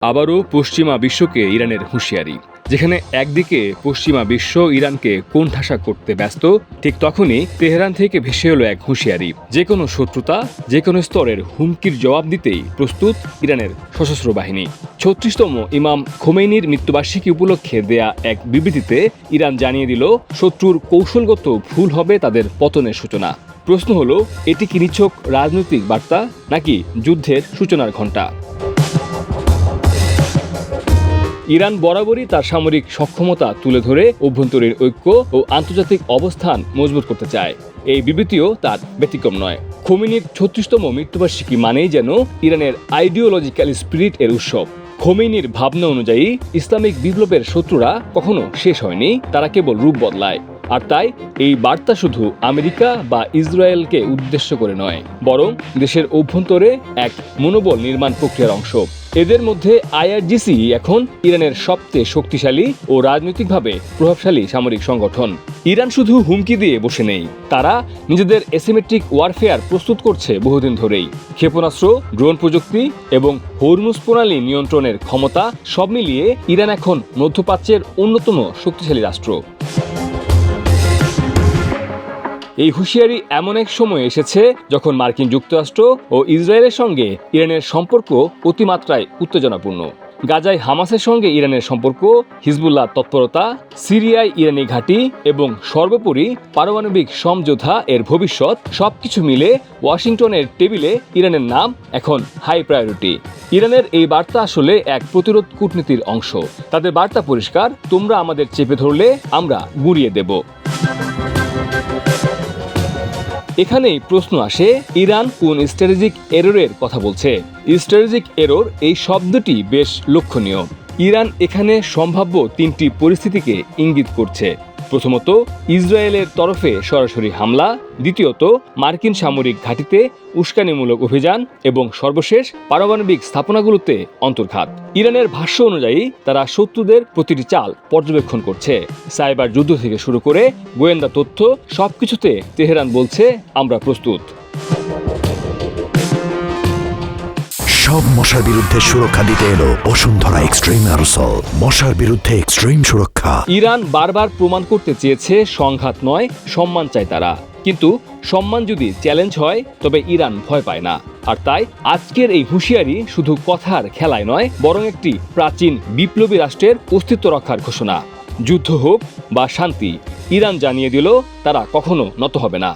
আবারও পশ্চিমা বিশ্বকে ইরানের হুঁশিয়ারি। যেখানে একদিকে পশ্চিমা বিশ্ব ইরানকে কোণঠাসা করতে ব্যস্ত, ঠিক তখনই তেহরান থেকে ভেসে এলো এক হুঁশিয়ারি। যে কোনো শত্রুতা, যে কোনো স্তরের হুমকির জবাব দিতেই প্রস্তুত ইরানের সশস্ত্র বাহিনী। ৩৬তম ইমাম খোমেনির মৃত্যুবার্ষিকী উপলক্ষে দেয়া এক বিবৃতিতে ইরান জানিয়ে দিল, শত্রুর কৌশলগত ভুল হবে তাদের পতনের সূচনা। প্রশ্ন হলো, এটি কি নিছক রাজনৈতিক বার্তা নাকি যুদ্ধের সূচনার ঘণ্টা? ইরান বরাবরই তার সামরিক সক্ষমতা তুলে ধরে অভ্যন্তরীণ ঐক্য ও আন্তর্জাতিক অবস্থান মজবুত করতে চায়। এই বিবৃতিও তার ব্যতিক্রম নয়। খোমেনির ৩৬তম মৃত্যুবার্ষিকী মানেই যেন ইরানের আইডিওলজিক্যাল স্পিরিট এর উৎসব। খোমেনির ভাবনা অনুযায়ী ইসলামিক বিপ্লবের শত্রুরা কখনো শেষ হয়নি, তারা কেবল রূপ বদলায়। আর তাই এই বার্তা শুধু আমেরিকা বা ইসরায়েলকে উদ্দেশ্য করে নয়, বরং দেশের অভ্যন্তরে এক মনোবল নির্মাণ প্রক্রিয়ার অংশ। এদের মধ্যে আইআরজিসি এখন ইরানের সবচেয়ে শক্তিশালী ও রাজনৈতিকভাবে প্রভাবশালী সামরিক সংগঠন। ইরান শুধু হুমকি দিয়ে বসে নেই, তারা নিজেদের অ্যাসিমেট্রিক ওয়ারফেয়ার প্রস্তুত করছে বহুদিন ধরেই। ক্ষেপণাস্ত্র, ড্রোন প্রযুক্তি এবং হরমুজ প্রণালী নিয়ন্ত্রণের ক্ষমতা সব মিলিয়ে ইরান এখন মধ্যপ্রাচ্যের অন্যতম শক্তিশালী রাষ্ট্র। এই হুঁশিয়ারি এমন এক সময় এসেছে যখন মার্কিন যুক্তরাষ্ট্র ও ইসরায়েলের সঙ্গে ইরানের সম্পর্ক অতিমাত্রায় উত্তেজনাপূর্ণ। গাজায় হামাসের সঙ্গে ইরানের সম্পর্ক, হিজবুল্লাহ তৎপরতা, সিরিয়ায় ইরানি ঘাঁটি এবং সর্বোপরি পারমাণবিক সমঝোতা এর ভবিষ্যৎ, সবকিছু মিলে ওয়াশিংটনের টেবিলে ইরানের নাম এখন হাই প্রায়োরিটি। ইরানের এই বার্তা আসলে এক প্রতিরোধ কূটনীতির অংশ। তাদের বার্তা পরিষ্কার, তোমরা আমাদের চেপে ধরলে আমরা গুঁড়িয়ে দেব। এখানেই প্রশ্ন আসে, ইরান কোন স্ট্র্যাটেজিক এররের কথা বলছে? স্ট্র্যাটেজিক এরর এই শব্দটি বেশ লক্ষণীয়। ইরান এখানে সম্ভাব্য তিনটি পরিস্থিতিকে ইঙ্গিত করছে। প্রথমত, ইসরায়েলের তরফে সরাসরি হামলা, দ্বিতীয়ত মার্কিন সামরিক ঘাঁটিতে উস্কানিমূলক অভিযান এবং সর্বশেষ পারমাণবিক স্থাপনাগুলোতে অন্তর্ঘাত। ইরানের ভাষ্য অনুযায়ী তারা শত্রুদের প্রতিটি চাল পর্যবেক্ষণ করছে। সাইবার যুদ্ধ থেকে শুরু করে গোয়েন্দা তথ্য, সবকিছুতে তেহরান বলছে, আমরা প্রস্তুত। সব মশার বিরুদ্ধে সুরক্ষা দিতে এলো বসুন্ধরা এক্সট্রিম অ্যারোসল। মশার বিরুদ্ধে এক্সট্রিম সুরক্ষা। ইরান বারবার প্রমাণ করতে চেয়েছে সংঘাত নয়, সম্মান চায় তারা। কিন্তু সম্মান যদি চ্যালেঞ্জ হয় তবে ইরান ভয় পায় না। আর তাই আজকের এই হুঁশিয়ারি শুধু কথার খেলায় নয়, বরং একটি প্রাচীন বিপ্লবী রাষ্ট্রের অস্তিত্ব রক্ষার ঘোষণা। যুদ্ধ হোক বা শান্তি, ইরান জানিয়ে দিল তারা কখনো নত হবে না।